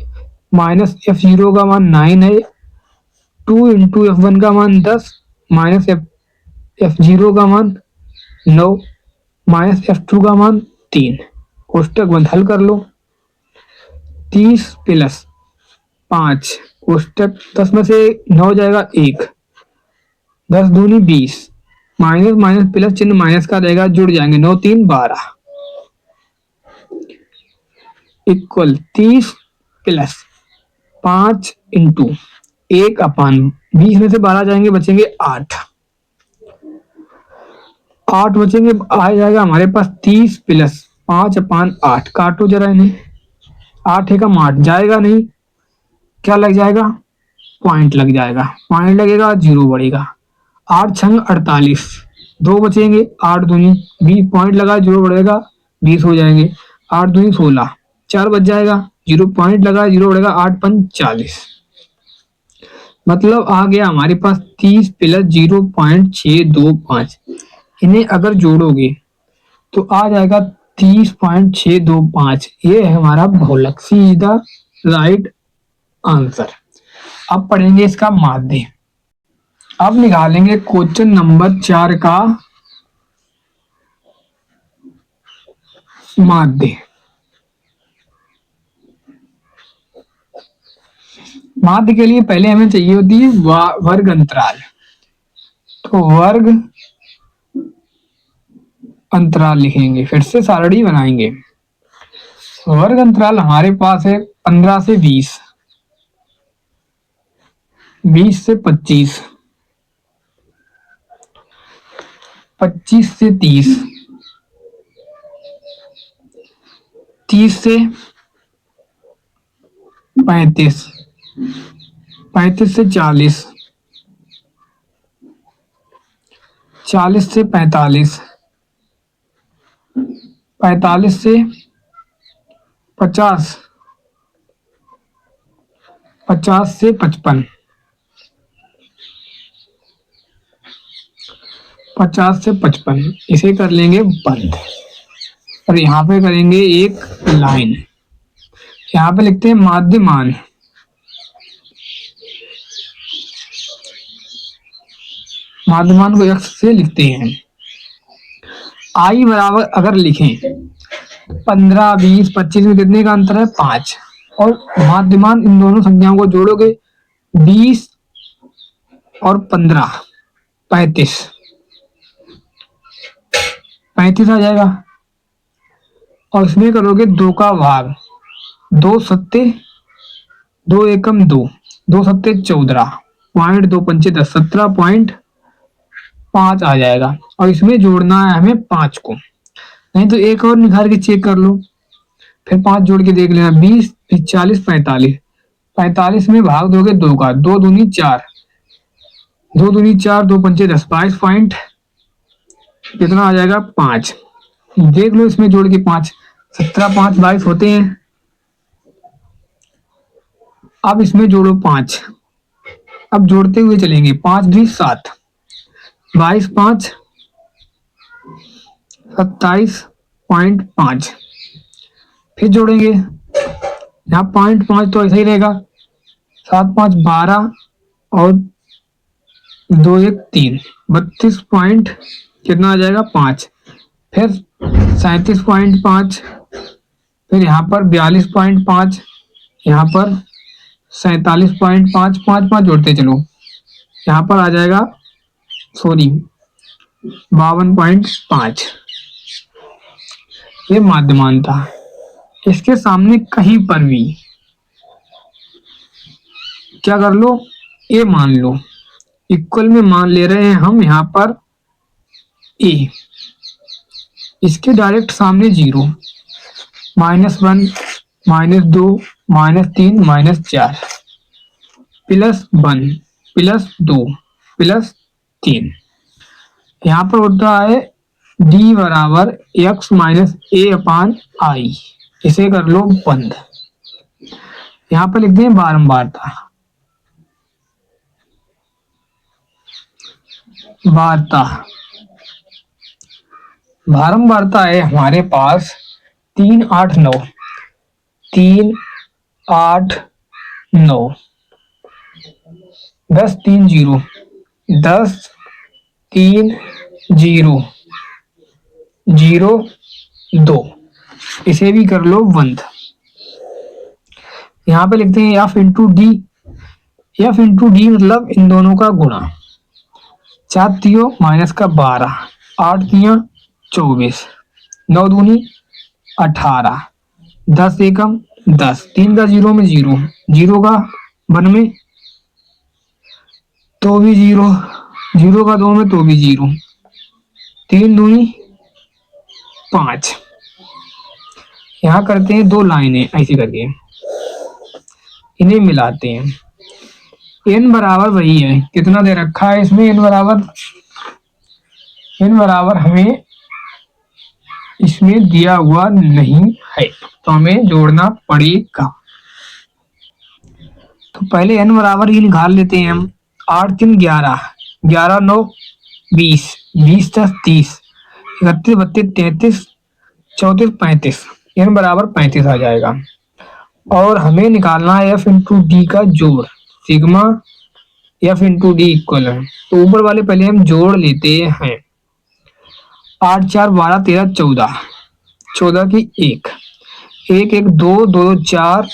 माइनस F0 का मान 9 है, 2 इंटू F1 का मान 10 माइनस F0 का मान 9 माइनस F2 का मान 3। कोष्टक बंद, हल कर लो। 30 प्लस 5, कोष्टक 10 में से 9 जाएगा 1, 10 दूनी 20, माइनस माइनस प्लस चिन्ह माइनस का रहेगा, जुड़ जाएंगे, 9 3 12 इक्वल 30 प्लस 5 इंटू 1/20 में से 12 जाएंगे, बचेंगे 8, 8 बचेंगे, आ जाएगा हमारे पास 30 प्लस 5/8। काटो जरा इन्हें, 8 एकम 8 जाएगा नहीं, क्या लग जाएगा, पॉइंट लग जाएगा, पॉइंट लगेगा, जीरो बढ़ेगा। 8 छंग 48, 2 बचेंगे, 8 दूनी 20, पॉइंट लगा, जीरो बढ़ेगा, 20 हो जाएंगे, 8 दूनी 16, 4 बच जाएगा, जीरो पॉइंट लगा, जीरो बढ़ेगा, 8 पंच 40। मतलब आ गया हमारे पास 30 प्लस 0.625। इन्हें अगर जोड़ोगे तो आ जाएगा 30.625। ये है हमारा बहुलक, सी द राइट आंसर। अब पढ़ेंगे इसका माध्य। अब निकालेंगे क्वेश्चन नंबर 4 का माध्य। माध्य के लिए पहले हमें चाहिए होती है वर्ग अंतराल। तो वर्ग अंतराल लिखेंगे, फिर से सारणी बनाएंगे। वर्ग अंतराल हमारे पास है 15 से 20, 20 से 25, 25 से 30, 30 से 35, 35 से 40, 40 से 45, 45 से 50, 50 से 55, 50 से 55। इसे कर लेंगे बंद और यहाँ पे करेंगे एक लाइन। यहाँ पे लिखते हैं माध्यमान। माध्यमान को x से लिखते हैं। आई बराबर अगर लिखें 15, 20, 25 में कितने का अंतर है, 5। और माध्यमान इन दोनों संख्याओं को जोड़ोगे 20 और 15, 35, 35 आ जाएगा। और इसमें करोगे 2 का भाग, 2 सत्ते 2 एकम 2, 2 सत्ते 14, पॉइंट 2 पंचे 10, 17.5 आ जाएगा। और इसमें जोड़ना है हमें 5 को, नहीं तो एक और निकाल के चेक कर लो, फिर 5 जोड़ के देख लेना। 20, 40, 45, 45 में भाग दोगे 2 का, 2 दूनी 4, 2 दूनी 4, 2 पंचे 10, 22 पॉइंट कितना आ जाएगा, 5। देख लो इसमें जोड़ के 5, 17, 5, 22 होते हैं। अब इसमें जोड़ो 5, अब जोड़ते हुए चलेंगे, 5 भी 7, 22 5 27.5। फिर जोड़ेंगे, यहाँ 0.5 तो ऐसा ही रहेगा, 7 5 12 और 2 1 3, 32 पॉइंट कितना आ जाएगा, 5। फिर 37.5, फिर यहाँ पर 42.5, यहाँ पर 47.5, 5 5 जोड़ते चलो, यहाँ पर आ जाएगा 52.5। ये माध्यमान था। इसके सामने कहीं पर भी क्या कर लो, ए मान लो, इक्वल में मान ले रहे हैं हम यहाँ पर ए, इसके डायरेक्ट सामने 0, -1, -2, -3, -4, +1, +2, +3। यहाँ पर होता है d बराबर x माइनस a/i। इसे कर लो बंद। यहाँ पर लिखते हैं बारंबारता। वार्ता बारंबारता है हमारे पास 389, 389, 10 3 0, 10 3 0 0 2, इसे भी कर लो बंद। यहाँ पे लिखते हैं F into D. F into D मतलब इन दोनों का गुणा। 4 तियो माइनस का 12, 8 तिया 24, 9 दूनी 18, 10 एकम 10, 3 का 0 में 0, 0 का 1 में तो भी 0, 0 का 2 में तो भी 0, 3 दूनी 5। यहाँ करते हैं 2 लाइनें ऐसी करके, इन्हें मिलाते हैं। n बराबर वही है, कितना दे रखा है इसमें, n बराबर हमें इसमें दिया हुआ नहीं है, तो हमें जोड़ना पड़ेगा। तो पहले n बराबर ये निकाल लेते हैं हम। 8 3 11, 11 9 20, 20 10 30, 31 32 33 34 35, n बराबर 35 आ जाएगा। और हमें निकालना है एफ इंटू डी का जोड़, sigma F into D equal है। तो ऊपर वाले पहले हम जोड़ लेते हैं। 8 4 12 13 14, 14 की 1, 1 1 2 2 4,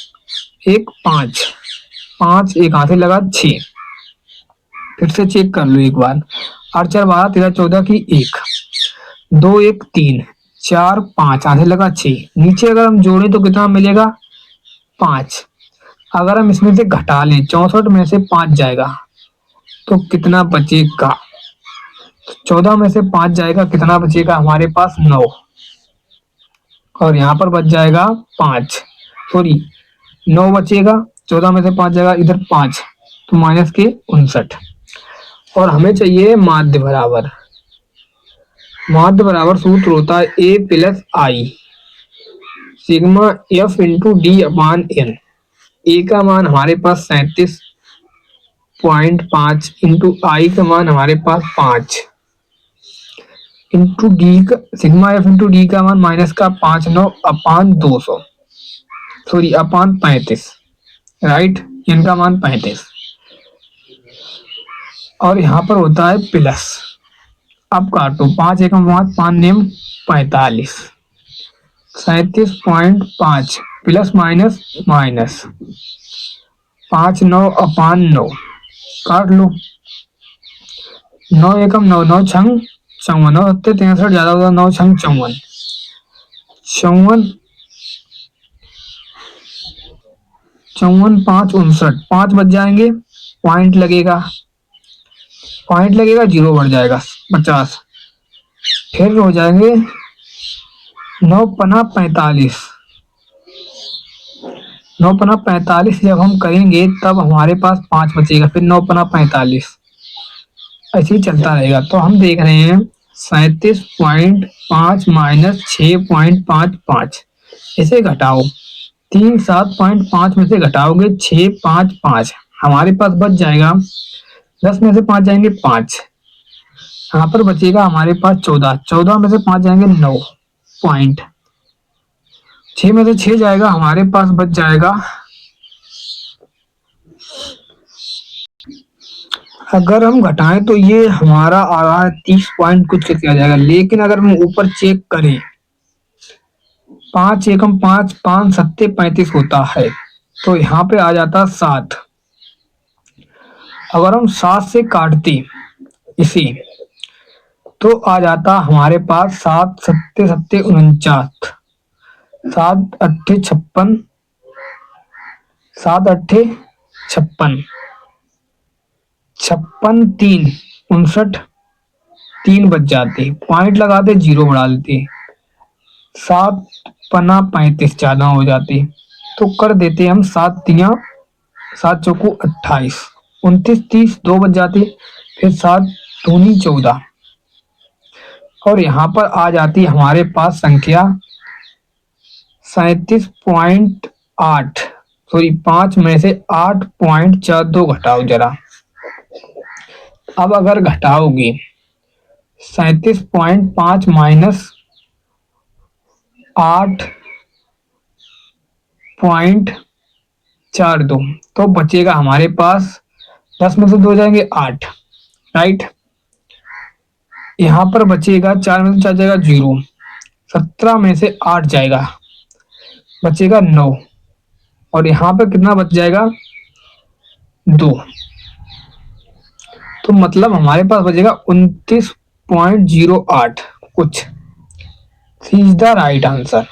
1 5, 5 एक हाथ से लगा 6। फिर से चेक कर लो एक बार। 8 4 12 13 14 की 1, 2 1 3 4 5, हाथ से लगा 6। नीचे अगर हम जोड़े तो कितना मिलेगा, 5। अगर हम इसमें से घटा लें, 64 में से 5 जाएगा तो कितना बचेगा, 14 में से 5 जाएगा, कितना बचेगा हमारे पास 9, और यहाँ पर बच जाएगा 5, सॉरी 9 बचेगा, 14 में से 5 जाएगा, इधर 5 तो माइनस के 59। और हमें चाहिए माध्य बराबर। माध्य बराबर सूत्र होता है A plus I sigma F into D upon N. A का मान हमारे पास 37.5 इंटू आई का मान हमारे पास 5 इंटू डी का सिग्मा एफ इंटू डी का मान माइनस का 59 अपान 200, सॉरी अपान 35, राइट, एन का मान 35। और यहाँ पर होता है प्लस। अब काटो, 5 एकम 5, 5 नेम 45, 37.5 प्लस माइनस माइनस 5 9 अपान 9, काट लो। 9 एकम 9, 9 छंग 54, 9 सत्ते 63, ज्यादा होगा 9 छंग 54, 54 54 5 59, 5 बच जाएंगे, पॉइंट लगेगा, पॉइंट लगेगा, 0 बढ़ जाएगा 50, फिर हो जाएंगे 9 पना 45, 9 पना 45 जब हम करेंगे तब हमारे पास 5 बचेगा, फिर 9 पना 45, ऐसे ही चलता रहेगा। तो हम देख रहे हैं 37.5 माइनस 6.55, इसे घटाओ, 3 7.5 में से घटाओगे 6 5 5, हमारे पास बच जाएगा 10 में से 5 जाएंगे 5, यहाँ पर बचेगा हमारे पास 14, 14 में से 5 जाएंगे 9 पॉइंट, 6 में से 6 जाएगा, हमारे पास बच जाएगा, अगर हम घटाएं तो ये हमारा आ रहा है 30 पॉइंट कुछ किया जाएगा। लेकिन अगर हम ऊपर चेक करें, 5 एकम 5, 5 सत्ते 35 होता है, तो यहाँ पे आ जाता 7। अगर हम 7 से काटते इसे तो आ जाता हमारे पास 7 सत्ते सत्ते 49, 7 अट्ठे 56, 7 अट्ठे 56, 56 3 59, 3 बच जाते, पॉइंट लगाते 0 बढ़ा देते, 7 पना 35 ज्यादा हो जाते, तो कर देते हम 7 तिया 7 चौको 28, 29 30 2 बच जाते, फिर 7 दूनी 14, और यहाँ पर आ जाती हमारे पास संख्या 37.8, सॉरी 5 में से 8.42 घटाओ जरा। अब अगर घटाओगे 37.5 माइनस 8.42, तो बचेगा हमारे पास 10 में से 2 जाएंगे 8, राइट। यहाँ पर बचेगा 4 में से 4 जाएगा 0, 17 में से 8 जाएगा, बचेगा 9, और यहाँ पर कितना बच जाएगा 2, तो मतलब हमारे पास बचेगा 29.08 कुछ। Is the right answer.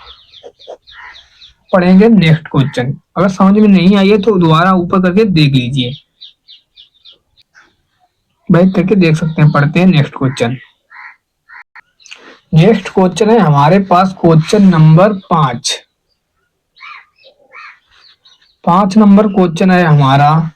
पढ़ेंगे नेक्स्ट क्वेश्चन। अगर समझ में नहीं आई है तो दोबारा ऊपर करके देख लीजिए, बैक करके देख सकते हैं। पढ़ते हैं नेक्स्ट क्वेश्चन। नेक्स्ट क्वेश्चन है हमारे पास क्वेश्चन नंबर 5। 5 नंबर क्वेश्चन है हमारा,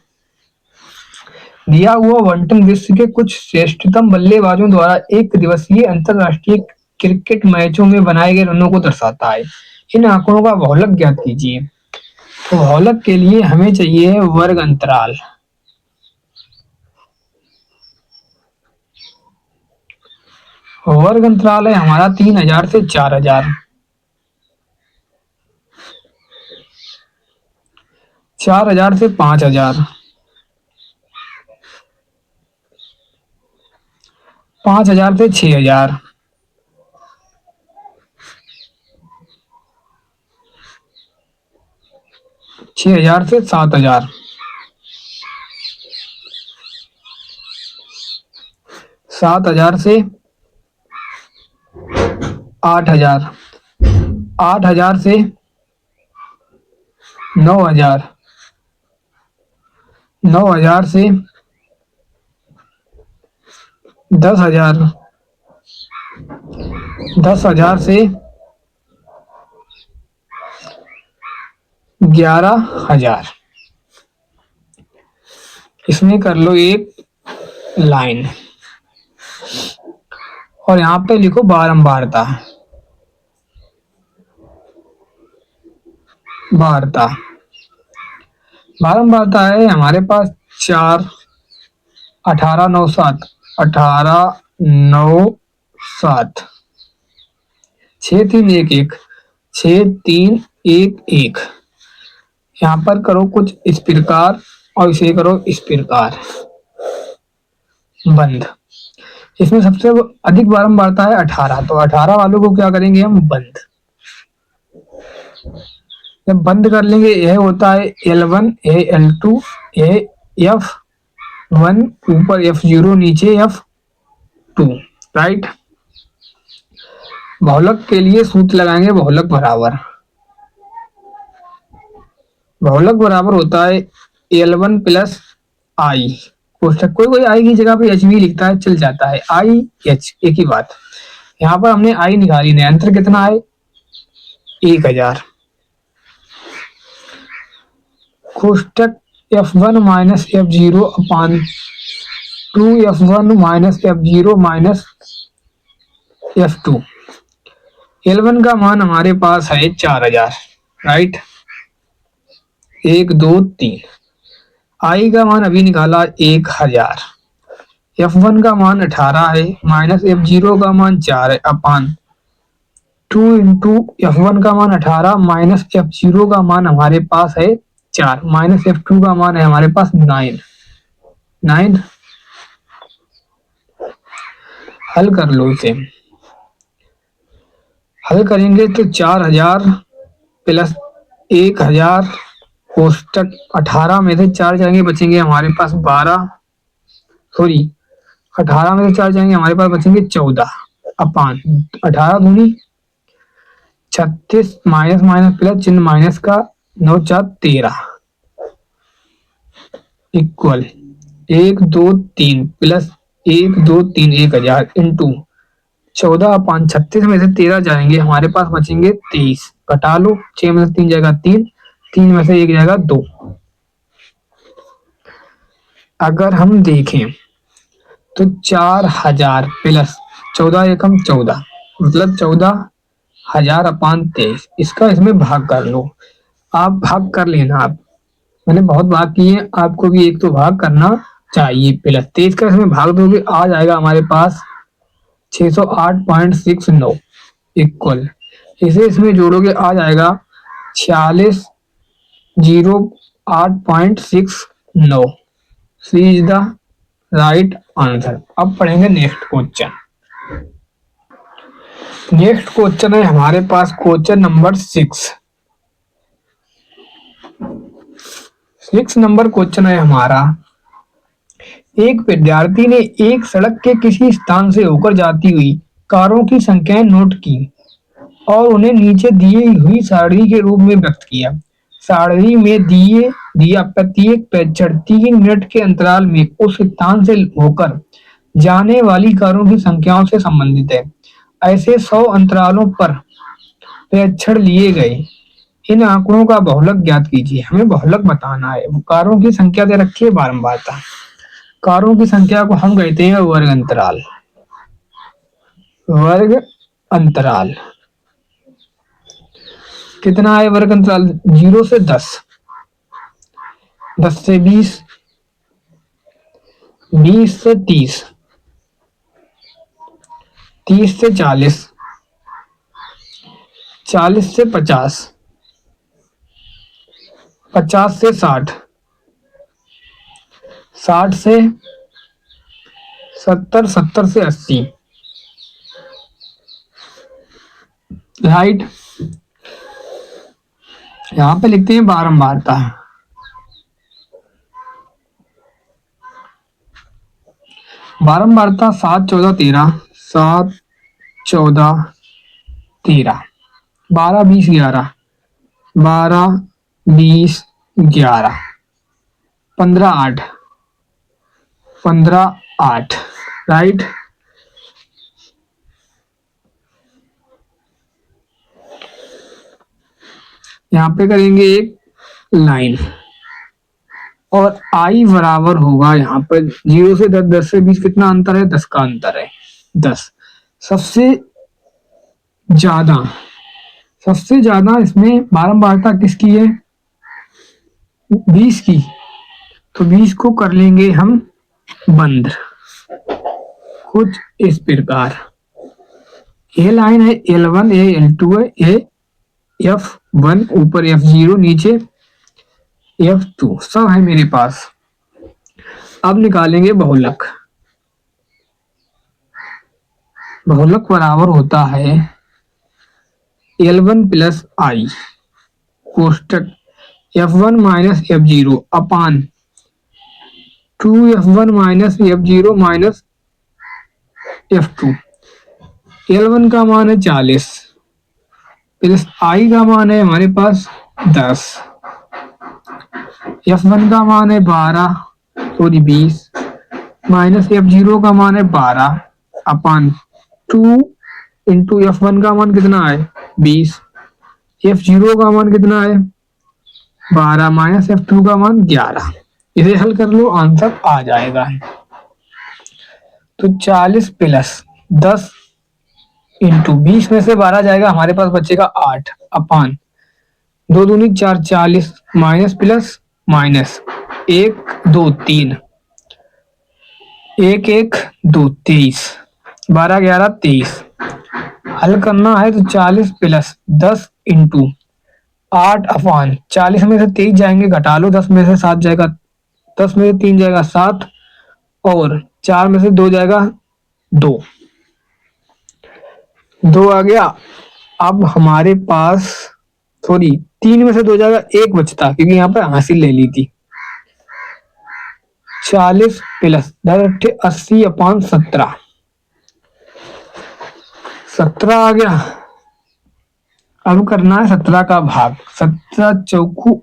दिया हुआ बंटन विश्व के कुछ श्रेष्ठतम बल्लेबाजों द्वारा एक दिवसीय अंतरराष्ट्रीय क्रिकेट मैचों में बनाए गए रनों को दर्शाता है। इन आंकड़ों का बहुलक ज्ञात कीजिए। तो बहुलक के लिए हमें चाहिए वर्ग अंतराल। वर्ग अंतराल है हमारा 3000 से 4000, 4000 से 5000, 5000 से 6000, 6000 से 7000, 7000 से 8000, 8000 से 9000, 9000 से 10,000, 10,000 से 11,000। इसमें कर लो एक लाइन और यहाँ पे लिखो बारंबारता। बारंबारता है हमारे पास 4, 18, 9, 7, 18, 9, 7, 6, 3, 1, 1, 6, 3, 1, 1। यहाँ पर करो कुछ इस प्रकार और इसे करो इस प्रकार, बंद। इसमें सबसे अधिक बारंबारता है 18, तो 18 वालों को क्या करेंगे हम, बंद। जब बंद कर लेंगे यह होता है L1, यह L2, यह F1, ऊपर F0, नीचे F2, राइट। बहुलक के लिए सूत्र लगाएंगे, बहुलक बराबर होता है L1 प्लस I, कोष्टक कोई आई की जगह पे एच भी लिखता है, चल जाता है, आई एच एक ही बात। यहाँ पर हमने आई निकाली नहीं, अंतर कितना है 1000। कोष्टक F1 माइनस F0 अपान 2 F1 minus F0 minus F2। L1 का मान हमारे पास है 4000, राइट, 1, 2, 3। आई का मान अभी निकाला 1000, F1 का मान 18 है, माइनस F0 का मान 4 है, अपान 2 इंटू F1 का मान 18 माइनस F0 का मान हमारे पास है 4, माइनस F2 का मान है हमारे पास 9। हल कर लो इसे। हल करेंगे तो 4000 प्लस 1000, कोष्टक 18 में से 4 जाएंगे, बचेंगे हमारे पास 12, सॉरी 18 में से 4 जाएंगे हमारे पास बचेंगे 14, अपान 18 दूनी 36, माइनस माइनस प्लस चिन्ह माइनस का, 9, 4, 13, इक्वल 1, 2, 3 प्लस 1, 2, 3 1000 इंटू 14 अपान 36 में से 13 जाएंगे हमारे पास बचेंगे 23, घटा लो 6 में से 3 जाएगा 3, 3 में से 1 जाएगा 2। अगर हम देखें तो 4000 प्लस 14 एकम 14, मतलब 14,000 अपान 23। इसका इसमें भाग कर लो, आप भाग कर लेना। आप मैंने बहुत भाग किए, आपको भी एक तो भाग करना चाहिए। प्लस 23 का इसमें भाग दोगे आ जाएगा हमारे पास 608.69 इक्वल इसे इसमें जोड़ोगे आ जाएगा 4608.69। सी इज द राइट आंसर। अब पढ़ेंगे नेक्स्ट क्वेश्चन। नेक्स्ट क्वेश्चन है हमारे पास क्वेश्चन नंबर 6 नंबर क्वेश्चन है हमारा। एक विद्यार्थी ने एक सड़क के किसी स्थान से होकर जाती हुई कारों की संख्याएं नोट की और उन्हें नीचे दिए हुई सारणी के रूप में व्यक्त किया। सारणी में दिया प्रत्येक प्रेक्षण 3 मिनट के अंतराल में उस स्थान से होकर जाने वाली कारों की संख्याओं से संबंधित है। ऐसे 100 अंतरालों पर प्रेक्षण लिए गए। इन आंकड़ों का बहुलक ज्ञात कीजिए। हमें बहुलक बताना है। कारों की संख्या दे रखी है बारंबारता। कारों की संख्या को हम कहते हैं वर्ग अंतराल। वर्ग अंतराल कितना है? वर्ग अंतराल 0 से 10, 10 से 20, 20 से 30, 30 से 40, 40 से 50, 50 से 60, 60 से 70, 70 से 80। राइट, यहां पे लिखते हैं बारंबारता। बारंबारता 7, 14, 13, 7, 14, 13, 12, 20, 11, 12, 20, 11, 15, 8, 15, 8। राइट, यहाँ पे करेंगे एक लाइन और आई बराबर होगा यहाँ पर 0 से 10, 10 से 20 कितना अंतर है? 10 का अंतर है, 10। सबसे ज्यादा इसमें बारंबारता किसकी है? 20 की। तो 20 को कर लेंगे हम बंद कुछ इस प्रकार। ये लाइन है L1 है, L2 है, ये F1 ऊपर, F0 नीचे, F2 सब है मेरे पास। अब निकालेंगे बहुलक। बहुलक बराबर होता है L1 प्लस आई कोष्टक F1 माइनस F0 अपान 2F1 minus F0 minus F2। L1 का मान है 40 प्लस आई का मान है हमारे पास 10, F1 का मान है 12 सॉरी 20 माइनस F0 का मान है 12 अपान 2 इंटू F1 का मान कितना है? 20, F0 का मान कितना है? 12 माइनस F2 का मान 11। इसे हल कर लो, आंसर आ जाएगा। तो 40 प्लस 10 इंटू 20 में से 12 जाएगा, हमारे पास बचेगा 8 अपान 2 दूनी 4, 40 माइनस प्लस माइनस 1 2 3, 1 1 2 23, 12 11 23। हल करना है तो 40 प्लस 10 इंटू 8 अपान 40 में से 23 जाएंगे, घटा लो, 10 में से 7 जाएगा, 10 में से 3 जाएगा 7 और 4 में से 2 जाएगा 2, 2 आ गया। अब हमारे पास सॉरी 3 में से 2 जाएगा, 1 बचता क्योंकि यहाँ पर हासिल ले ली थी। 40 प्लस 80 अपान 17, 17 आ गया। अब करना है 17 का भाग। 17 चौकू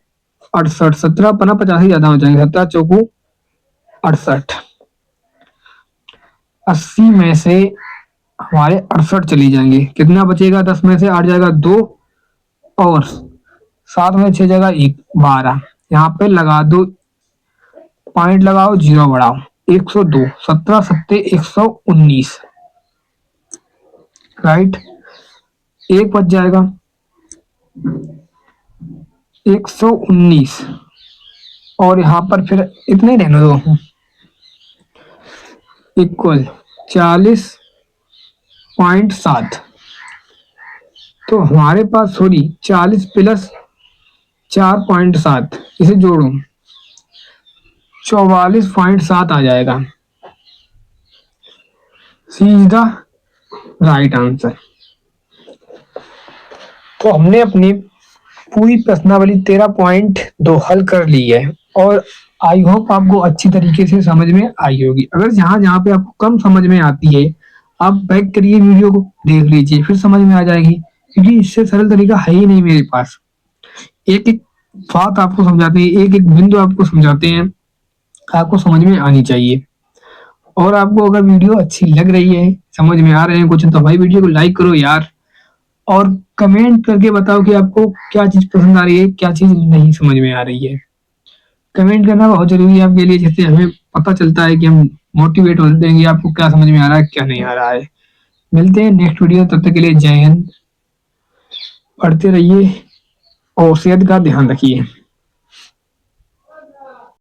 68, 17 पना 50 ही ज्यादा हो जाएंगे, 17 चौकू 68। 80 में से हमारे 68 चली जाएंगे, कितना बचेगा? 10 में से 8 जाएगा 2 और 7 में 6 जाएगा 1, 12। यहाँ पे लगा दो, पॉइंट लगाओ, 0 बढ़ाओ, 102, 17 सत्ते 119। राइट, 1 बच जाएगा 119 और यहाँ पर फिर इतने रहने दो, इक्वल 40.7। तो हमारे पास सॉरी 40 प्लस 4.7, इसे जोड़ो 44.7 आ जाएगा। सी इज द राइट आंसर। तो हमने अपनी पूरी प्रश्नावली 13.2 हल कर ली है और आई होप आपको अच्छी तरीके से समझ में आई होगी। अगर जहां जहां पे आपको कम समझ में आती है, आप बैक करिए वीडियो को, देख लीजिए, फिर समझ में आ जाएगी, क्योंकि इससे सरल तरीका है ही नहीं मेरे पास। एक एक बात आपको समझाते हैं, एक एक बिंदु आपको समझाते हैं, आपको समझ में आनी चाहिए। और आपको अगर वीडियो अच्छी लग रही है, समझ में आ रहे हैं कुछ, तो भाई वीडियो को लाइक करो यार, और कमेंट करके बताओ कि आपको क्या चीज पसंद आ रही है, क्या चीज नहीं समझ में आ रही है। कमेंट करना बहुत जरूरी है आपके लिए, जिससे हमें पता चलता है कि हम मोटिवेट होते हैं कि आपको क्या समझ में आ रहा है, क्या नहीं आ रहा है। मिलते हैं नेक्स्ट वीडियो, तब तक के लिए जय हिंद, पढ़ते रहिए और सेहत का ध्यान रखिए।